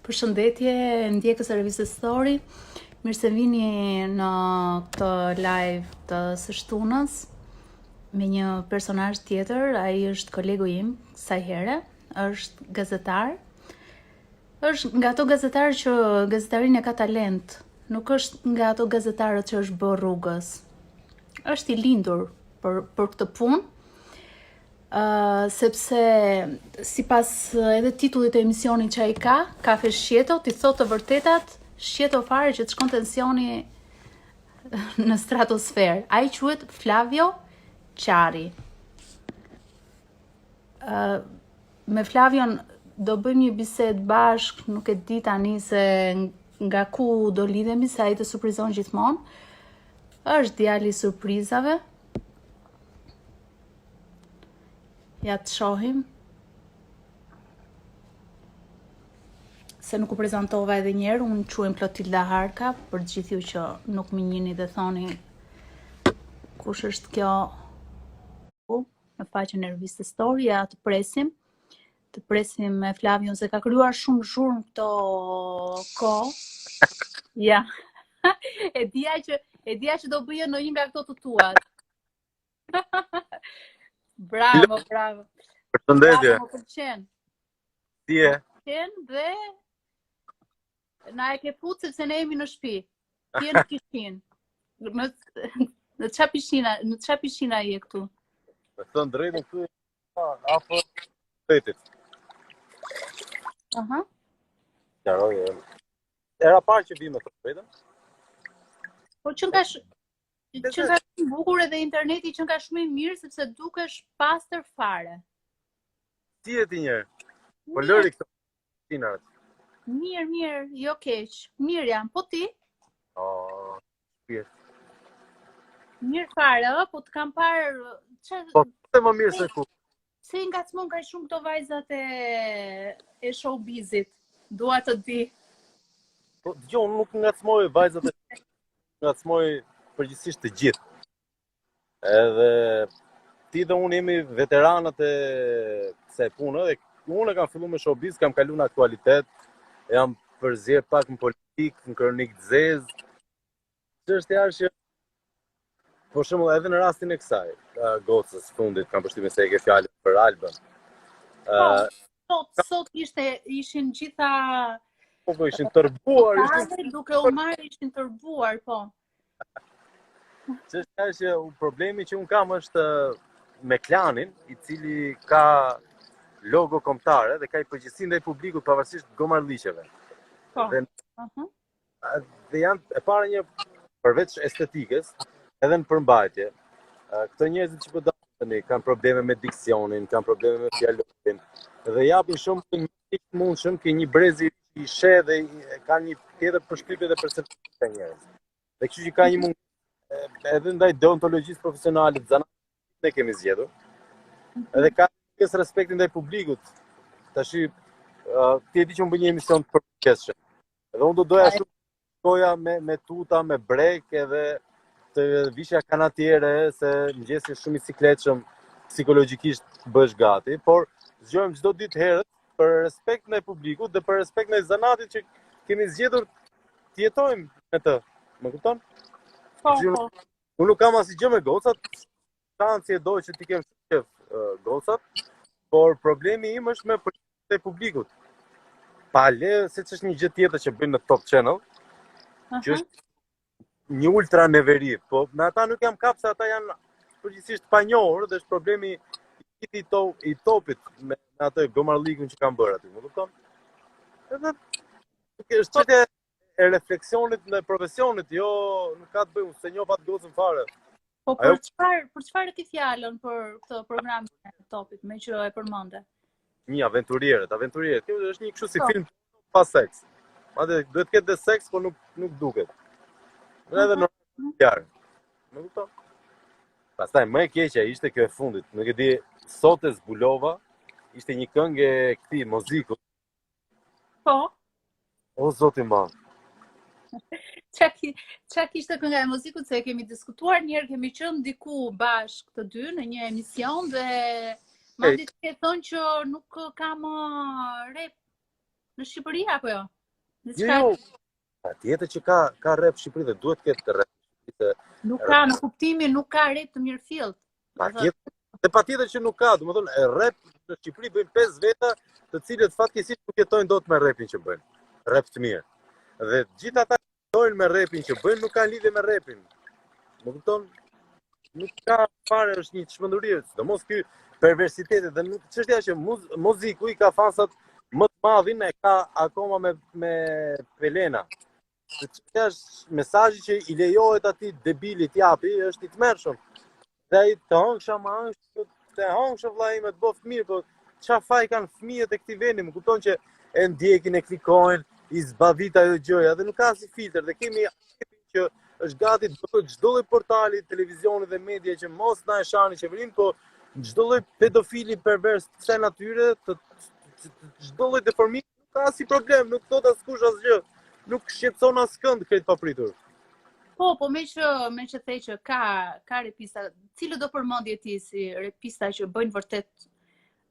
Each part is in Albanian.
Përshëndetje ndjekës e revistës Story. Mirë se vini në këtë live të së shtunës me një personazh tjetër. Ai është kolegu im, kësaj here, është gazetar. Është nga ato gazetarë që gazetarinë e ka talent. Nuk është nga ato gazetarët që është bërë rrugës. Është I lindur për këtë punë. Sepse sipas edhe titullit të emisionit që ai ka, Kafe Shqeto, ti thot të vërtetat, shqeto fare që të shkon tensioni në stratosferë. Ai quhet Flavio Qari. Me Flavion do bëjmë një bisedë bashk, nuk e di tani se nga ku do lidhemi, se ai të surprizon gjithmonë. Është djali I surprizave. Ja të shohim. Se nuk u prezantova edhe njerë, unë quhem Klotilda Harka, për gjithju që nuk më njihni dhe thoni kush është kjo në faqen e revistës Story, ja të presim me Flavion se ka krijuar shumë zhurmë këto kohë. Ja. E dija që do bëjë në një nga këto të tuat. Bravo. Përshëndetje. Më pëlqen. Si je? Dhe na e ke fut sepse ne jemi në shtëpi. Ti je në kishin. Në çfarë pishina je këtu? Me thënë drejtën këtu afër petit. Aha. Qaroj. Era parë që vi me thënë drejtën. Po që nga shumë bukur edhe interneti që nga shumë I mirë sepse dukesh pastër fare. Si je ti njerë? Po lëri këto pishinat. Mirë, jo keq. Mirë jam, po ti? Mirë. Mirë fare, po të kam parë... Po të më mirë se ku. Se I ngacmon ka shumë këto vajzat e showbizit. Dua të di. Po dëgjoj, unë nuk ngacmoj vajzat ngacmoj përgjithsisht të gjithë. Edhe ti dhe unë jemi veteranët e kësaj pune dhe unë kam filluar me showbiz, kam kaluar në aktualitet, jam përzier pak në politikë, në kronikë të zezë. Çështja është që për shembull edhe në rastin e kësaj, gocës fundit, kam përshtypjen se e ke fjalën për Albën. Sot ishin gjitha Po ishin tërbuar, duke u marrë ishin tërbuar, po. Çështja është që problemi që un kam është me klanin, I cili ka logo kombëtare dhe ka I përgjegjësi ndaj publikut pavarësisht gomarliqeve. Po. Dhe janë e para një përveç estetikës, edhe në përmbajtje. Këto njerëzit që po dalin kanë probleme me diksionin, kanë probleme me fjalorin dhe japin shumë të mundshëm që një brezi I sheh dhe kanë një tjetër përshtypje dhe percepcion të njerëz. Dhe kështu që ka një mund edhe ndaj deontologjisë profesionale të zanatit ne kemi zgjedhur. Edhe ka një respektin ndaj publikut. Tash ti e di që unë bëj një emision të përgjithshëm. Edhe unë do doja shumë shkoja me tuta, me brek edhe të vishja kanatiere se mëngjesi shumë I sikletshëm psikologjikisht bësh gati, por zgjojmë çdo ditë herët për respekt ndaj publikut dhe për respekt ndaj zanatit që kemi zgjedhur të jetojmë me të. Më kupton? Po. Unë nuk kam asgjë me gocat, si e doj që ti kem shef gocat, por problemi im është me përgjithësinë e publikut. Pa le, siç është një gjë tjetër që bëjnë në Top Channel, që është një ultra neveri, po me ata nuk jam kap se ata janë përgjithsisht pa njohur dhe është problemi I topit me atë gomarlikun që kanë bërë aty, më kupton? Edhe është çështje e refleksionit ndaj profesionit, jo nuk ka të bëjë se njoh atë gocën fare. Po për çfarë ke fjalën për këtë program e topit, me që e përmende? Një aventurierët. Kjo është një kështu si film pa seks. Madje duhet të ketë dhe seks, por nuk duket. Edhe normal. Më kupton? Pastaj më e keqja ishte kjo e fundit, nuk e di, sot e zbulova, ishte një këngë e këtij Mozikut. Po. O zoti i madh. Qa kishte kënga e Mozikut, se kemi diskutuar njerë, kemi qenë diku bashkë të dy në një emision dhe madje ke thonë që nuk kam rep Në Shqipëri apo jo? Jo. Tjetër që ka rap Shqipëri dhe duhet të ketë rap. Nuk ka, në kuptimin nuk ka rap të mirëfillt. Patjetër që nuk ka, domethënë rap në Shqipëri bëjnë 5 veta, të cilët fatkeqësisht nuk jetojnë dot me rapin që bëjnë. Rap të mirë. Dhe gjithë ata që jetojnë me rapin që bëjnë nuk kanë lidhje me rapin. Më kupton? Nuk ka fare, është një çmenduri, sidomos ky perversiteti dhe nuk çështja që muziku i ka fansat më të madhin e ka akoma me Pelena. Çështja është mesazhi që i lejohet atij debilit japi është i tmerrshëm. Dhe ai të hëngsha më hëngsh, të hëngsh vllai me të bëft mirë, po çfarë faj kanë fëmijët e këtij vendi, më kupton që e ndjekin, e klikojnë, i zbavit ajo gjëja dhe nuk ka si filter dhe kemi që është gati çdo lloj portali, televizioni dhe media që mos na e shani qeverinë, po çdo lloj pedofili pervers të kësaj natyre, çdo lloj deformimi nuk ka si problem, nuk thot askush asgjë, nuk shqetëson askënd këtë papritur. Po me që the që ka repista, cilë do përmendje ti si repista që bëjnë vërtet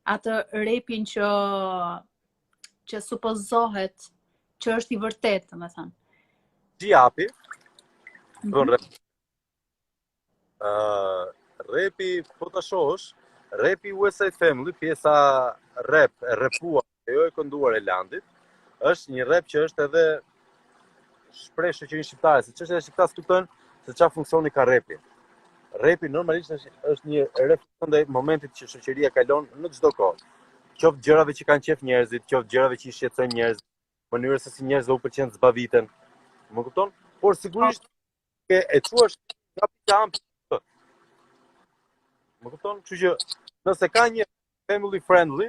atë repin që supozohet që është i vërtet, domethënë. Gjapi, bën rep. Repi, po ta shohësh, repi West Side Family, pjesa rep e repuar, jo e kënduar e Landit, është një rep që është edhe shpreh shoqërinë shqiptare, se çështja është që këta kuptojnë se çfarë funksioni ka repi. Repi normalisht është një refleksion ndaj momentit që shoqëria kalon në çdo kohë. Qoftë gjërave që kanë qef njerëzit, qoftë gjërave që i shqetësojnë njerëzit, mënyrës se si njerëzit u pëlqen të zbaviten. Më kupton? Por sigurisht e thuash nga pika ampi. Më kupton? Kështu që nëse ka një family friendly,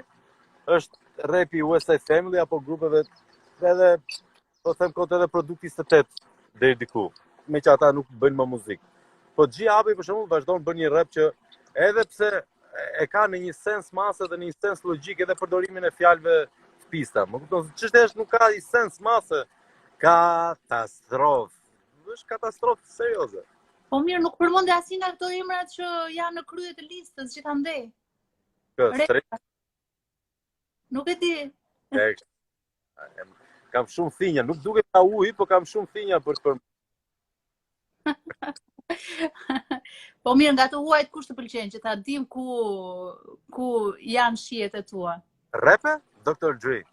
është repi West Side Family apo grupeve edhe po them kot edhe produkti 28 deri diku, me që ata nuk bëjnë më muzikë. Po G-Hapi për shembull vazhdon bën një rap që edhe pse e ka në një sens mase dhe në një sens logjik edhe përdorimin e fjalëve të pista. Më kupton, çështja është nuk ka i sens mase, katastrofë. Është katastrofë serioze. Po mirë, nuk përmendë asnjë nga këto emrat që janë në krye të listës gjithandej. Nuk e di. Kam shumë thinja, nuk duket ka ujë, po kam shumë thinja për të Po mirë, nga të huajt kush të pëlqen që ta dim ku janë shijet e tua? Rape? Dr. Dre.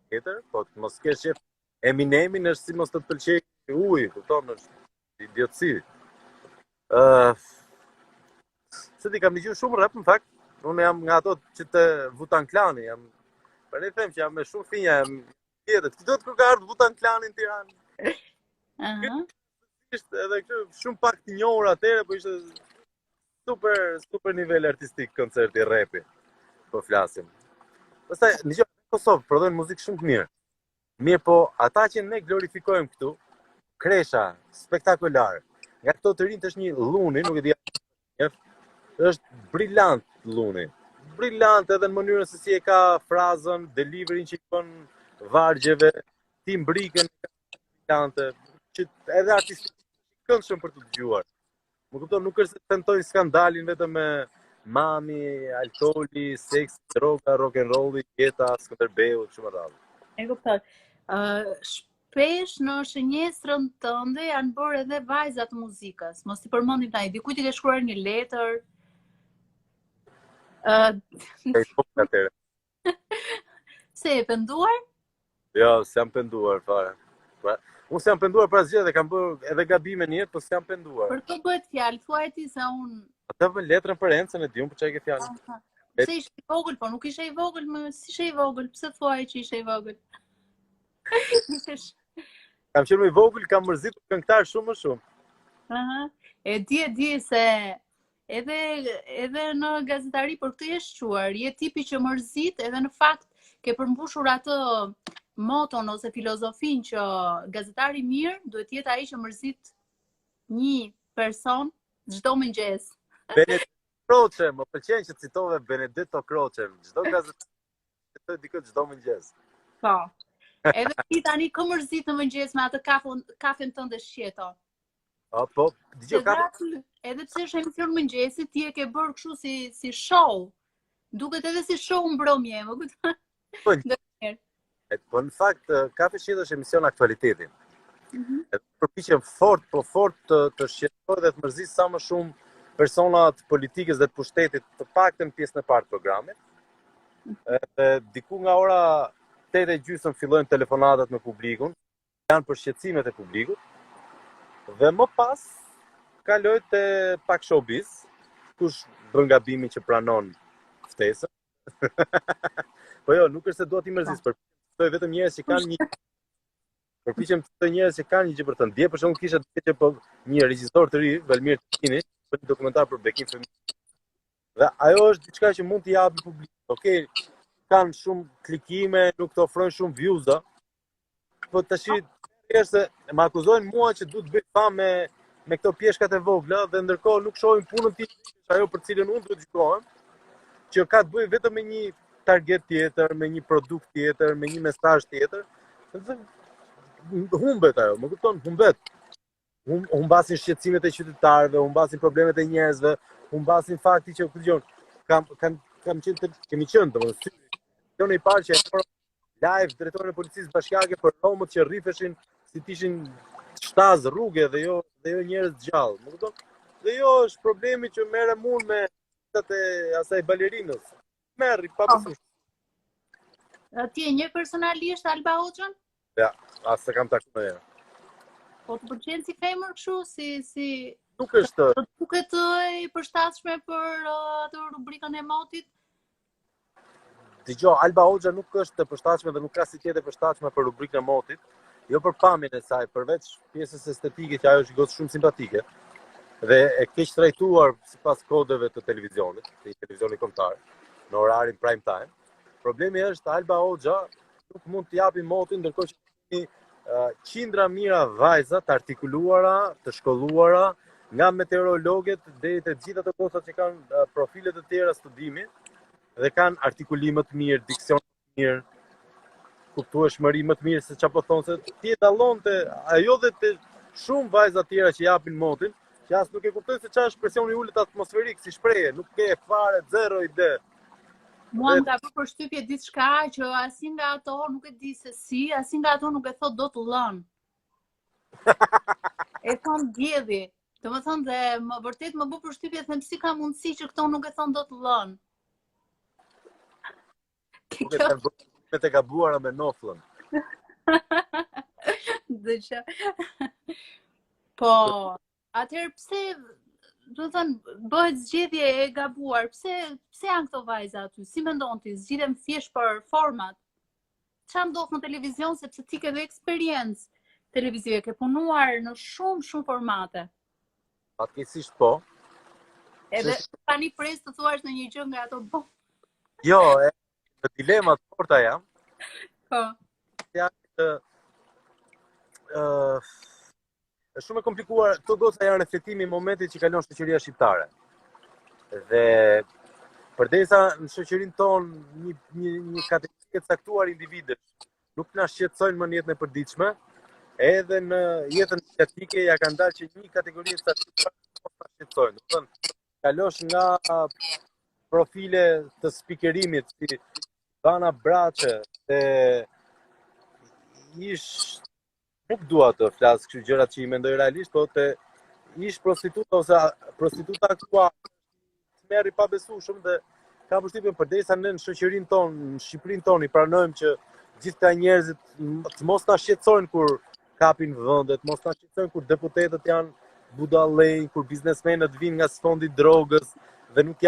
Tjetër, po mos kesh qef Eminemin është si mos të pëlqej uji, kupton, është idiotësi. Se ti kam dëgjuar shumë rap në fakt. Unë jam nga ato që të Wu-Tang Clani, jam për ne them që jam me shumë thinja, tjetër. Ti do të kur ka ardhur Wu-Tang Clani në Tiranë. Ishte edhe kështu shumë pak të njohur atëherë, po ishte super nivel artistik koncerti rapi. Po flasim. Pastaj në Kosovë prodhojnë muzikë shumë të mirë. Mirë, po ata që ne glorifikojmë këtu, kresha spektakolar. Nga këto të rinjt është një Luni, nuk e di, është brillant Luni. Brillant edhe në mënyrën se si e ka frazën, deliverin që i bën vargjeve, timbrikën brillante, që edhe artistikë këndshëm për të dëgjuar. Më kupton, nuk është se tentojnë skandalin vetëm me mami, alkooli, seks, droga, rock and rolli, jeta, Skënderbeu, kështu me radhë. E kuptoj. Shpesh në shënjestrën tënde janë bërë edhe vajza të muzikës. Mos i përmendim tani, dikujt i ke shkruar një letër? Se e penduar? Jo, s'jam penduar fare. Unë s'jam penduar për asgjë dhe kam bërë edhe gabime në jetë, po s'jam penduar. Për të bëhet fjalë, thuaj ti se unë. Atë vën letrën për Encën e diun për çfarë ke fjalën. Pse ishe i vogël, po nuk ishe i vogël, më si ishe i vogël? Pse thuaj që ishe i vogël? Kam qenë më i vogël, kam mërzitur këngëtar shumë më shumë. E di se edhe në gazetari për këtë je shquar, je tipi që mërzit edhe në fakt ke përmbushur atë moton ose filozofin që gazetari mirë duhet jetë ai që mërzit një person çdo mëngjes. Benedetto Croce, më pëlqen që citove Benedetto Croce, çdo gazetar dikë çdo mëngjes. Po. Edhe ti tani kë mërzit në mëngjes me atë kafen tënde shqeto. Po, dëgjoj edhe pse është emision mëngjesi, ti e ke bërë kështu si show. Duket edhe si show mbrëmje, më kupton? Ndonjëherë. Po në fakt ka fshirë është emision aktualiteti. Përpiqem fort të shqetësoj dhe të mërzis sa më shumë personat politikës dhe të pushtetit të paktën pjesën e parë të programit. Dhe diku nga ora 8:30 fillojnë telefonatat me publikun, janë për shqetësimet e publikut. Dhe më pas kaloj te pak showbiz, kush bën gabimin që pranon ftesën. Po jo, nuk është se dua t'i mërzis, përpiqem vetëm njerëz që kanë një përpiqem të njerëz që kanë një gjë për të ndje, për shembull kisha që po një regjisor të ri, Velmir Tini, për një dokumentar për bekim fëmijë. Dhe ajo është diçka që mund t'i japi publikut. Okej, kanë shumë klikime, nuk të ofrojnë shumë views-a. Po tash është se më akuzojnë mua që duhet bëj famë me këto pjeshkat e vogla dhe ndërkohë nuk shohin punën time, ajo për cilën unë duhet gjykohem, që ka të bëjë vetëm me një target tjetër, me një produkt tjetër, me një mesazh tjetër. Humbet ajo, më kupton, humbet. Humbasin shqetësimet e qytetarëve, humbasin problemet e njerëzve, humbasin fakti që kemi qenë domethënë i parë që live drejtorin e policisë bashkiake për romët që rrifeshin si t'ishin shtaz rrugë dhe jo njerëz gjallë, më kupton? Dhe jo është problemi që merrem unë me e asaj balerinës. Merri pa besues. Ti e njeh personalisht Alba Hoxhën? Ja, as se kam takuar ja. Po të pëlqen si femër kështu, si nuk është duket e përshtatshme për atë rubrikën e motit? Dgjoj, Alba Hoxha nuk është e përshtatshme dhe nuk ka si tjetë e përshtatshme për rubrikën e motit, jo për pamjen e saj, përveç pjesës estetike që ajo është goxh shumë simpatike dhe e keq trajtuar sipas kodeve të televizionit, të televizionit kombëtar, në orarin prime time. Problemi është Alba Hoxha nuk mund të japi motin, ndërkohë që qindra mira vajza të artikuluara, të shkolluara, nga meteorologët deri te gjitha të postat që kanë profile të tjera studimi dhe kanë artikulime të mirë, diksion të mirë, kuptueshmëri më të mirë se çfarë po thon se ti e dallonte ajo dhe të shumë vajza të tjera që japin motin, që as nuk e kuptojnë se çfarë është presioni i ulët atmosferik si shprehje, nuk ke fare zero ide. Mua më ka bërë përshtypje diçka që asnjë nga ato nuk e di se si, asnjë nga ato nuk e thot do të lën. E thon djedhi. Domethënë dhe më vërtet më bë përshtypje them si ka mundësi që këto nuk e thon do të lën. Me të gabuara me noflën. Dësha. Po, atëherë pse do të thënë bëhet zgjedhje e gabuar. Pse janë këto vajza aty? Si mendon ti? Zgjidhen thjesht për format? Çfarë ndodh në televizion sepse ti ke dhe eksperiencë televizive, ke punuar në shumë formate. Fatkeqësisht po. Edhe tani pres të thuash në një gjë nga ato bo. Jo, në dilema të forta jam. Po. Është shumë e komplikuar, këto goca janë reflektimi i momentit që kalon shoqëria shqiptare. Dhe përderisa në shoqërinë tonë një kategori e caktuar individësh nuk na shqetësojnë më në jetën e përditshme, edhe në jetën mediatike ja kanë dalë që një kategori e caktuar nuk na shqetësojnë. Do të thënë, kalosh nga profile të spikerimit si Bana Braçe, nuk dua të flas kështu gjërat që i mendoj realisht, po te ish prostituta ose prostituta aktuale merri pa besueshëm dhe ka përshtypjen përderisa ne në shoqërinë tonë, në Shqipërinë tonë i pranojmë që gjithë njerëzit të mos na shqetësojnë kur kapin vende, të mos na shqetësojnë kur deputetët janë budallëj, kur biznesmenët vinë nga sfondi i drogës dhe nuk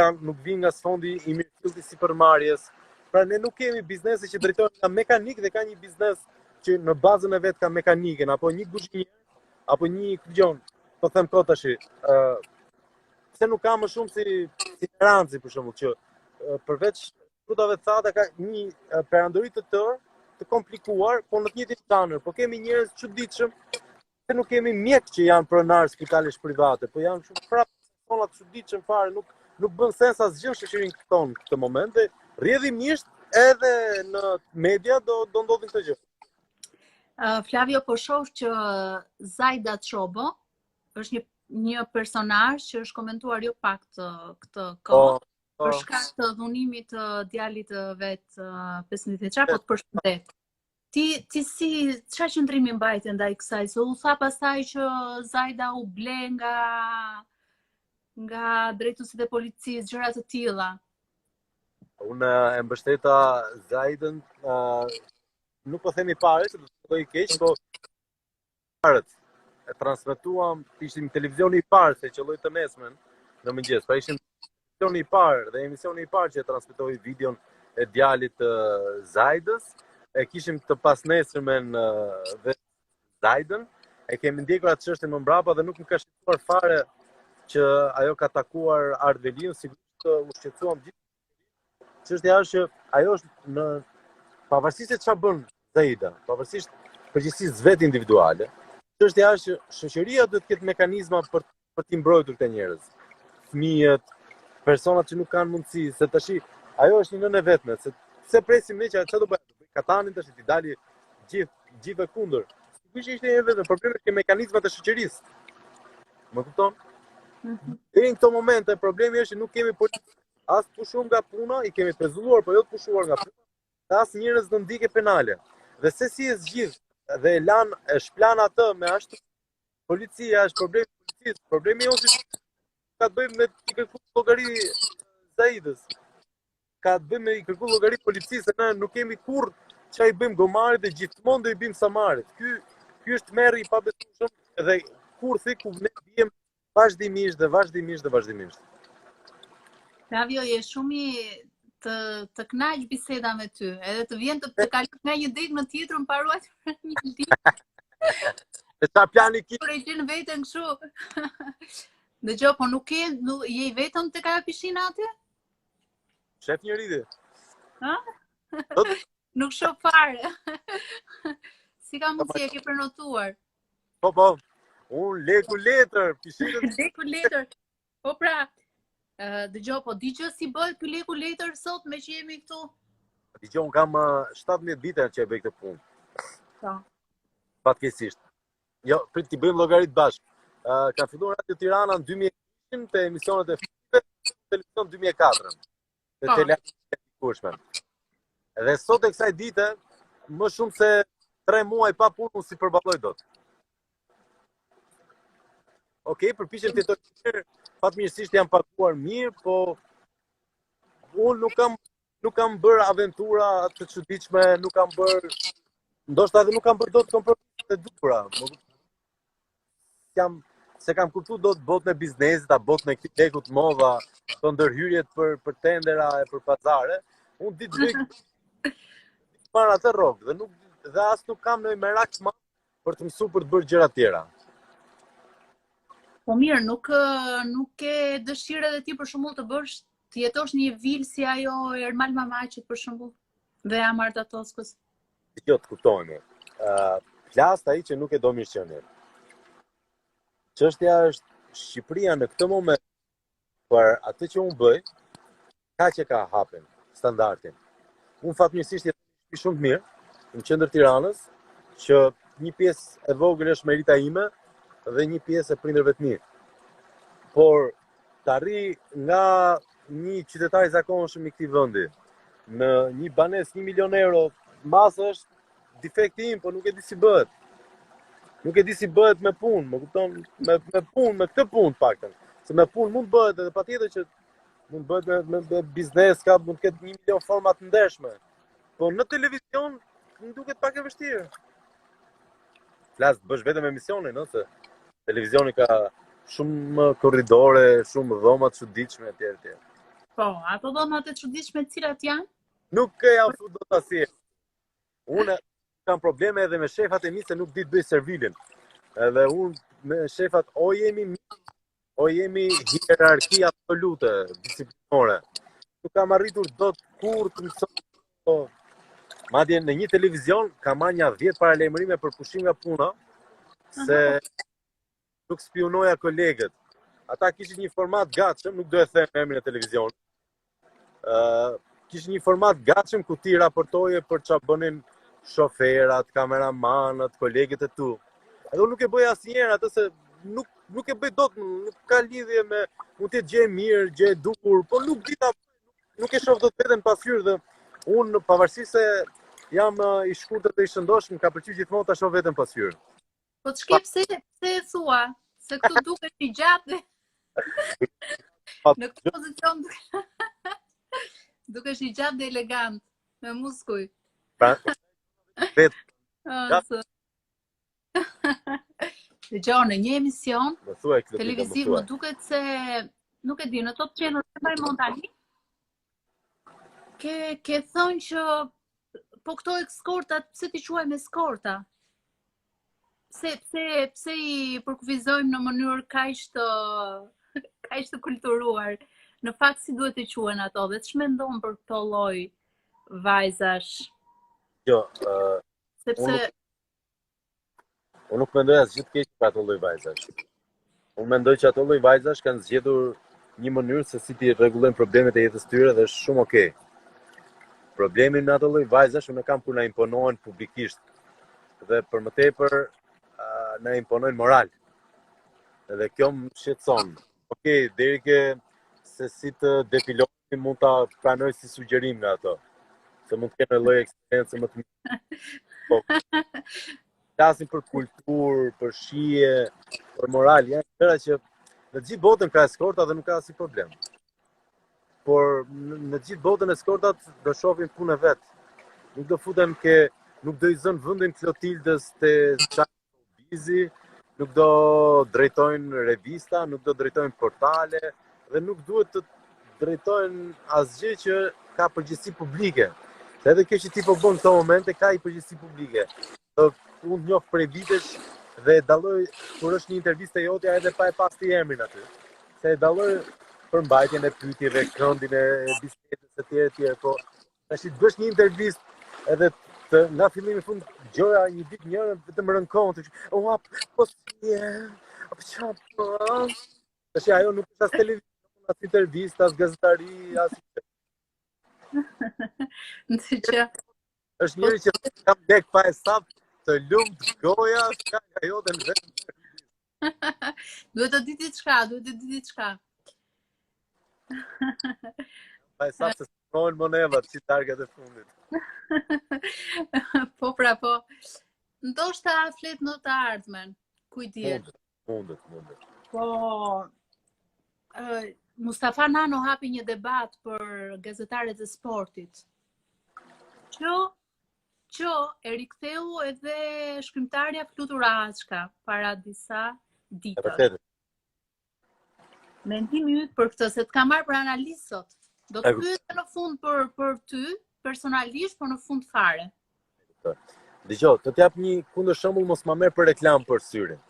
vinë nga sfondi i mirëfillt i sipërmarrjes. Pra ne nuk kemi biznese që drejtohen nga mekanik dhe ka një biznes që në bazën e vet ka mekanikën, apo një kuzhinier, apo një kujton, po them kot tash, pse nuk ka më shumë si Ranci për shembull, që përveç frutave të thata ka një perandori të tërë, të komplikuar, po në të njëjtin zhanër, po kemi njerëz çuditshëm, se nuk kemi mjek që janë pronar spitalesh private, po janë shumë prapë persona të çuditshëm fare, nuk bën sens asgjë në shoqërinë tonë në këtë moment dhe rrjedhimisht edhe në media do ndodhin këto gjë. Flavio, po shoh që Zajda Çobo është një personazh që është komentuar jo pak këtë kohë. për shkak të dhunimit të djalit të vet 15 vjeçar, po të përshëndet. Ti si çfarë qëndrimi mbajte ndaj kësaj? Se u tha pastaj që Zajda u ble nga drejtuesit e policisë, gjëra të tilla. Unë e mbështeta Zaidën, nuk po themi pare, se do të bëj keq, po parët e transmetuam, ishim televizioni i parë se qelloi të mesmen në mëngjes. Pra ishim televisioni i parë dhe emisioni i parë që e transmetoi videon e djalit të Zaidës. E kishim të pasnesërmen dhe Zaidën. E kemi ndjekur atë çështje më mbrapa dhe nuk më ka shqetësuar fare që ajo ka takuar Ardveliun, sigurisht u shqetësuam gjithë. Çështja është që ajo është në pavarësisht se çfarë bën Zaida, pavarësisht përgjegjësisë vet individuale, çështja është që shoqëria duhet të ketë mekanizma për t'i mbrojtur këta njerëz. Fëmijët, personat që nuk kanë mundësi, se tash ajo është një nënë e vetme, se presim ne që çfarë do bëj Katanin tash t'i dali gjithë kundër. Sigurisht ishte një vetëm, problemi është që mekanizmat e shoqërisë. Më kupton? Deri në këto momente problemi është që nuk kemi as pushuar nga puna, i kemi pezulluar, po jo të pushuar nga puna, as njerëz në ndike penale. Dhe se si e zgjidh dhe e shplan atë me ashtu policia është problemi i policisë, problemi jonë ka të bëjë me i kërku llogari Zaidës. Ka të bëjë me i kërku llogari policisë, ne nuk kemi kurrë çfarë i bëjmë gomarit dhe gjithmonë do i bëjmë samarit. Ky është merri i pabesueshëm dhe kur ku ne bijem vazhdimisht. Flavio, je shumë të kënaq biseda me ty, edhe të vjen të kalosh nga një ditë në tjetrën paruar për një ditë. E ta plani ki? Kur e gjen veten kështu. Dëgjoj, po nuk je i vetëm tek ajo pishina aty? Shef njëri dhe. Ha? Nuk shoh fare. Si ka mundësi e ke prenotuar? Po. Unë leku letër, pishinën. Leku letër. Po pra, dëgjoj, po di që si bëhet ky leku letër sot me që jemi këtu? Dëgjoj, unë kam 17 vite që e bëj këtë punë. Po. Fatkeqësisht. Jo, prit t'i bëjmë llogarit bashkë. Ka filluar Radio Tirana në 2000 te emisionet e televizion 2004. Te televizion e kushme. Dhe sot e kësaj dite, më shumë se 3 muaj pa punë si përballoj dot. Okej, përpiqem të jetoj mirë, fatmirësisht jam paguar mirë, po unë nuk kam bërë aventura të çuditshme, nuk kam bërë, ndoshta edhe nuk kam bërë dot kompromise të dukura. Se kam kuptuar dot botën e biznesit, botën e lekut modha, të ndërhyrjet për tendera e për pazare. Unë ditë bëj para atë rrogë dhe as nuk kam ndonjë merak të madh për të mësuar për të bërë gjëra tjera. Po mirë, nuk ke dëshirë edhe ti për shembull të jetosh një vilë si ajo Ermal Mamaqit për shembull dhe Amarta Toskës. Jo, të kuptojmë. Plast ai që nuk e do mirëqenien. Çështja është Shqipëria në këtë moment për atë që unë bëj, kaq e ka hapen standardin. Unë fatmirësisht jetoj shumë mirë në qendër Tiranës, që një pjesë e vogël është merita ime dhe një pjesë e prindërve të mi. Por të arri nga një qytetar i zakonshëm i këtij vendi në një banesë 1 milion euro, masë është defekti im, por nuk e di si bëhet. Nuk e di si bëhet me punë, më kupton, me punë, me këtë punë paktën. Se me punë mund bëhet edhe patjetër që mund bëhet me biznes, mund të ketë 1 milion forma të ndershme. Po në televizion më duket pak e vështirë. Flas bësh vetëm emisione, se televizioni ka shumë korridore, shumë dhoma të çuditshme etj. Po, ato dhoma të çuditshme cilat janë? Nuk e jam fut dot asnjë. Unë kam probleme edhe me shefat e mi se nuk di të bëj servilin. Edhe unë me shefat o jemi hierarki absolute, disiplinore. Nuk kam arritur dot kur të mësoj. Madje në një televizion kam marrë një 10 paralajmërime për pushim nga puna, se nuk spionoja kolegët. Ata kishin një format gatshëm, nuk do e them emrin e televizionit. Kishin një format gatshëm ku ti raportoje për çfarë bënin shoferat, kameramanët, kolegët e tu. Edhe unë nuk e bëj asnjëherë atë se nuk e bëj dot, nuk ka lidhje me mund të jetë gjë e mirë, gjë e duhur, po nuk di ta nuk e shoh dot veten pasqyrë dhe unë pavarësisht se jam i shkurtër dhe i shëndosh, më ka pëlqyer gjithmonë ta shoh veten pasqyrë. Po të shke pse e thua? Se këtu duke i gjatë në këtë pozicion duke i gjatë dhe elegant, me muskuj. Pra, vetë, Dëgjoj, në një emision më thuaj këtë televiziv më duket se nuk e di, në Top Channel se mbaj Montani. Ke thonë që po këto eskortat, pse ti quajmë eskorta? Pse i përkufizojmë në mënyrë kaq të kulturuar? Në fakt si duhet të quhen ato dhe ç'mendon për këto lloj vajzash? Jo, sepse unë nuk mendoj asgjë të keq për ato lloj vajzash. Unë mendoj që ato lloj vajzash kanë zgjedhur një mënyrë se si ti rregullojnë problemet e jetës tyre dhe është shumë okay. Problemi në ato lloj vajzash unë kam kur na imponohen publikisht dhe për më tepër na imponojnë moral. Edhe kjo më shqetëson. Okej, deri ke se si të defilojnë mund ta pranoj si sugjerim nga ato. Se mund të kenë lloj eksperiencë më të mirë. Po, flasim për kulturë, për shije, për moral, janë gjëra që në gjithë botën ka eskorta dhe nuk ka asnjë problem. Por në gjithë botën eskortat do shohin punën e vet. Nuk do futen nuk do i zën vendin Klotildës te Bizi, nuk do drejtojnë revista, nuk do drejtojnë portale dhe nuk duhet të drejtojnë asgjë që ka përgjegjësi publike. Dhe edhe kjo që ti po bën në këto momente ka i përgjegjësi publike. Unë njoh prej vitesh dhe dalloj kur është një intervistë jotja edhe pa e pas të emrin aty. Se e dalloj përmbajtjen e pyetjeve, këndin e bisedës etj etj. Po tash të bësh një intervistë edhe nga fillimi në fund gjoja një ditë njërën vetëm rënkon të po si e, po çfarë? Tash ajo nuk është as televizion, as intervistë, as gazetari, as është njëri që kam dek pa e sapt të lumt goja, s'ka nga jote në vetë. Duhet të di diçka. Pa e sapt se s'kojnë monevat, që target e fundit. Po pra po. Ndoshta flet në të ardhmen. Kujt Mundet. Po Mustafa Nano hapi një debat për gazetarët e sportit. Që e riktheu edhe shkrimtarja Flutur Açka para disa ditësh. Mendimi yt për këtë se të kam marrë për analizë sot. Do të pyet në fund për ty personalisht, por në fund fare. Dgjoj, të jap një kundër shembull mos ma merr për reklam për syrin.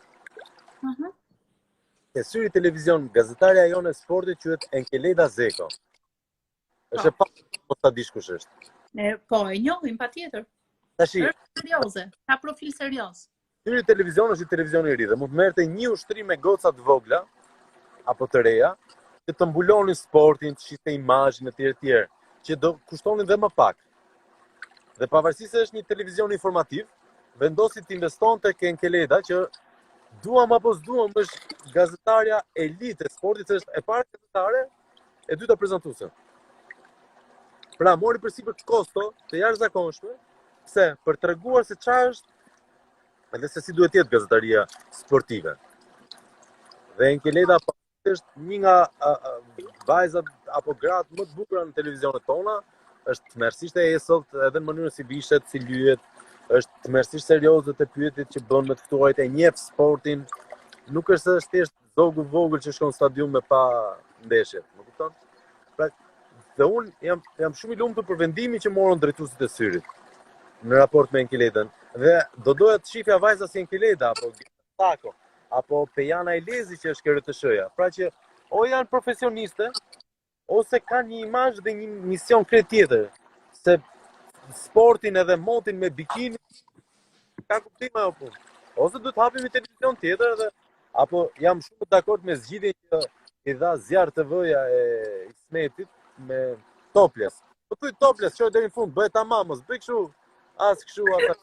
Te syri televizion, gazetarja jone e sportit quhet Enkeleda Zeko. Është pa mos ta dish kush është. Po, e njohim patjetër. Tashi, është serioze, ka profil serioz. Syri televizion është televizion i ri dhe mund të merrte një ushtrim me goca të vogla apo të reja, që të mbulonin sportin, të shiste imazhin etj, që do kushtonin dhe më pak. Dhe pavarësisht se është një televizion informativ, vendosi të investonte tek Enkeleda që duam apo s'duam është gazetarja elite e sportit, është e parë gazetare, e dyta prezantuese. Pra mori përsipër kosto të jashtëzakonshme, pse për treguar se çfarë është edhe se si duhet të jetë gazetaria sportive. Dhe Enkeleda është një nga vajzat apo gratë më të bukura në televizionet tona, është tmerrsisht e esëllt edhe në mënyrën si bishet, si lyhet, është tmerrsisht serioze te pyetjet që bën me të ftuarit, e njeh sportin, nuk është se është thjesht zogu vogël që shkon në stadium me pa ndeshje, më kupton? Pra, dhe unë jam shumë i lumtur për vendimin që morën drejtuesit e syrit në raport me Enkeledën. Dhe do doja të shifja vajza si Enkeleda apo Tako, apo Pejana Elezi që është KRTSH-ja. Pra që o janë profesioniste, ose kanë një imazh dhe një mision krejt tjetër. Se sportin edhe motin me bikini ka kuptim ajo punë. Ose duhet hapim një televizion tjetër dhe apo jam shumë dakord me zgjidhjen që i dha Zjarr TV-ja e Ismetit me Topless. Po thuj Topless, çoj deri në fund, bëhet tamam, mos bëj kështu, as kështu ata.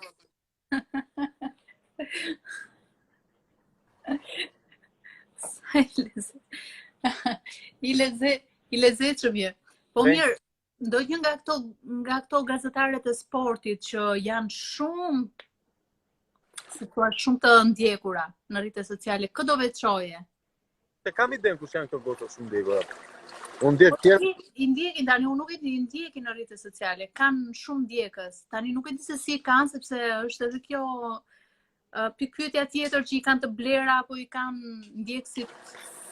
I lezetshëm je. Po mirë, ndonjë nga këto gazetarët e sportit që janë shumë, si thua, shumë të ndjekura në rrjetet sociale, kë do veçoje? Se kam iden kush janë këto gota shumë ndjekura. Unë ndjek tjerë. I ndjekin tani, unë nuk i ndjekin në rrjetet sociale, kanë shumë ndjekës. Tani nuk e di se si kanë, sepse është edhe kjo pikpyetja tjetër që i kanë të blera apo i kanë ndjekësit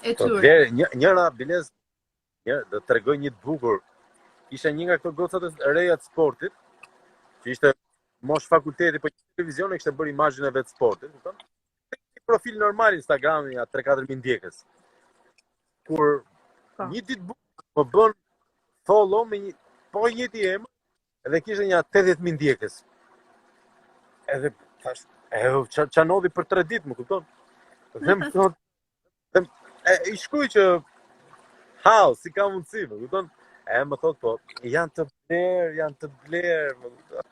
e tyre. Njëra Bilez, do të tregoj një të bukur. Isha një nga këto gocat e reja të sportit, që ishte mosh fakulteti, po një televizion e kishte bërë imazhin e vetë sportit, kupton? Një profil normal Instagrami, ja 3-4 mijë ndjekës. Kur një ditë bukur më bën follow me një emër, edhe kishte një 80.000 ndjekës. Edhe thash, çanodhi për 3 ditë, më kupton? Dhe më thonë, i shkruaj që si ka mundësi, më kupton? Më thot po, janë të blerë, më kupton?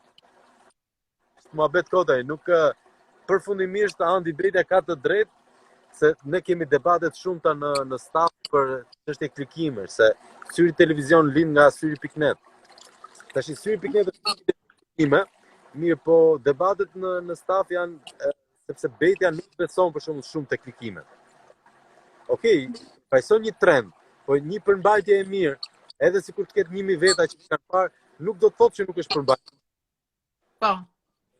Më bet kodaj, nuk përfundimisht Andi Bretja ka të drejtë, se ne kemi debatet shumëta në staf për çështje klikimesh, se syri televizion lind nga syri.net. Tash syri.net është klikime, mirë po debatet në staf janë sepse Bretja nuk beson për shembull shumë te klikimet. Okej, pajson një trend, po një përmbajtje e mirë, edhe sikur të ketë 1000 veta që kanë parë, nuk do të thotë që nuk është përmbajtje. Po.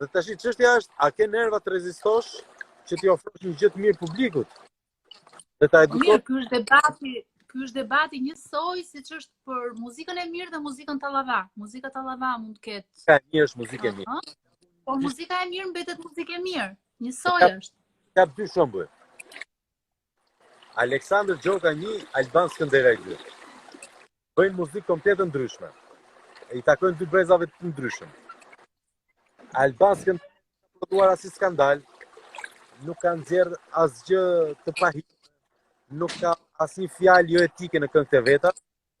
Dhe tash çështja është, a ke nerva të rezistosh që t'i ofrosh një gjë të mirë publikut? Dhe ta edukosh. Ky është debati njësoj siç është për muzikën e mirë dhe muzikën tallava. Muzika tallava mund të ketë. Ka mirë është muzikë e mirë. Po muzika e mirë mbetet muzikë e mirë. Njësoj është. Ka dy shembuj. Aleksandër Gjoka 1, Alban Skënderaj 2. Bëjnë muzikë komplet të ndryshme. I takojnë dy brezave të ndryshëm. Alban Skënderaj ka prodhuar asnjë skandal, nuk ka nxjerr asgjë të pahit, nuk ka asnjë fjalë jo etike në këngët e veta,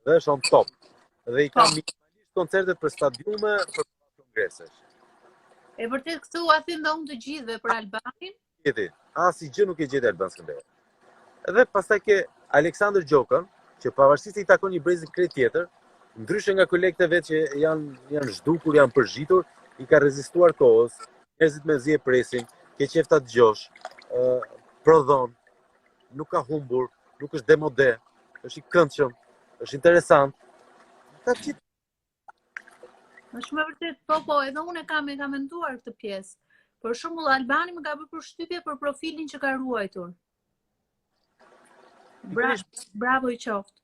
dhe është on top. Dhe i ka minimalisht koncertet për stadiume, për kongresesh. E vërtet këtu a them dhe unë të gjithëve për Albanin? Asnjë gjë nuk e gjetë Alban Skënderaj. Edhe pastaj ke Aleksandër Gjokën, që pavarësisht se i takon një brezi krejt tjetër, ndryshe nga kolegët e vet që janë zhdukur, janë përgjitur, i ka rezistuar kohës, njerëzit mezi e presin, ke qef ta dëgjosh, prodhon, nuk ka humbur, nuk është demode, është i këndshëm, është interesant. Ka qitë. Është me vërtet, po, edhe unë e kam menduar këtë pjesë. Për shembull, Albani më ka bërë përshtypje për profilin që ka ruajtur. Bravo i qoftë.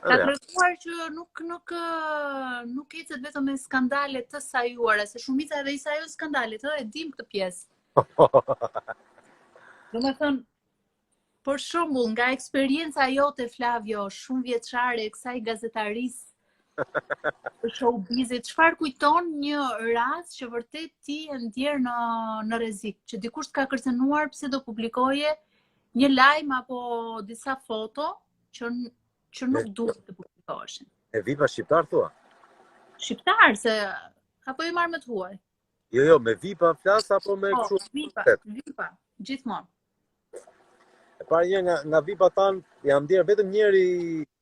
Ka treguar që nuk ecet vetëm me skandale të sajuara, se shumica edhe i sajojnë skandalet, e dim këtë pjesë. Domethënë, për shembull, nga eksperienca jote Flavio, shumë vjeçare e kësaj gazetarisë të showbizit, çfarë kujton një rast që vërtet ti e ndjer në rrezik, që dikush ka kërcënuar pse do publikoje një lajm apo disa foto që nuk duhet të publikoheshin. E vipa shqiptar thua? Shqiptar, apo i marrë me të huaj? Jo, me vipa flas apo me kështu? Vipa, gjithmonë. E para një nga vipa tanë, jam ndjer vetëm njëri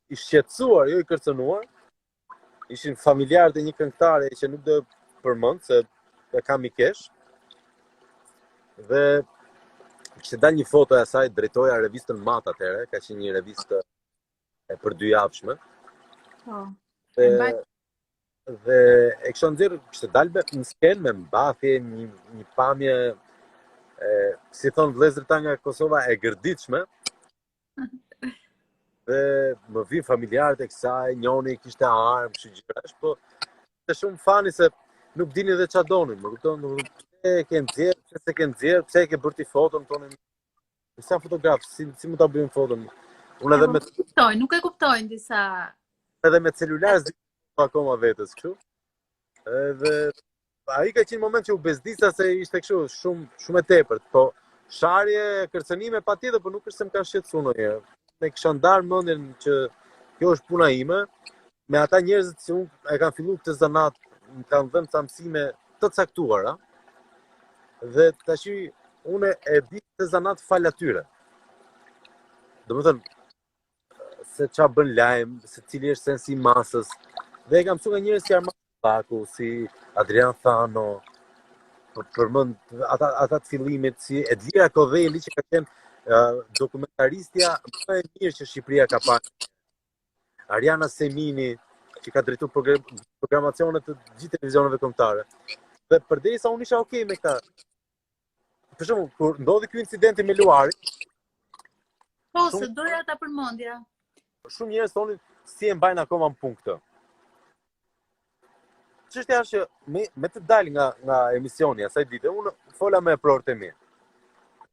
i shqetësuar, jo i kërcënuar. Ishin familjarët e një këngëtare që nuk do përmend, se e kam i kesh. Dhe kishte dalë një foto e asaj, drejtoja revistën Mat atëherë, ka qenë një revistë e për 2 javshme. Dhe e kishte nxjerrë, kishte dalë në skenë me mbathje, një pamje, si thon vëllezërit ta nga Kosova, e gërditshme. Dhe më vi familjarët e kësaj, njëri kishte armë, kështu gjërash, po ishte shumë fani se nuk dini dhe çfarë donin, më kupton? Pse e ke nxjerr, pse e ke bërë ti foton tonë? Sa fotograf, si mund ta bëjmë foton? Unë edhe nuk e kuptojnë disa. Edhe me celular akoma vetes kështu. Edhe ai ka qenë moment që u bezdisa se ishte kështu shumë e tepërt, po sharje, kërcënime patjetër, por nuk është se më kanë shqetësuar ndonjëherë. Ne kisha ndarë mendjen që kjo është puna ime, me ata njerëzit që unë e kanë filluar këtë zanat, më kanë dhënë ca mësime të caktuara. Dhe tash unë e di këtë zanat fal atyre. Domethënë, se qa bën lajm, se cili është sensi i masës. Dhe e kam mësuar nga njerëz si Armand Baku, si Adrian Thano, përmend ata të fillimit, si Edlira Kodheli që ka qenë dokumentaristja më e mirë që Shqipëria ka parë. Ariana Semini që ka drejtuar programacionet të gjithë televizioneve kombëtare. Dhe përderisa unë isha okay me këtë. Për shembull, kur ndodhi ky incidenti me Luarin, Po, se doja ta përmendja. Shumë njerëz thonin si e mbajnë akoma në punë këtë. Çështja është që me të dal nga emisioni asaj dite, unë fola me prorët e mi.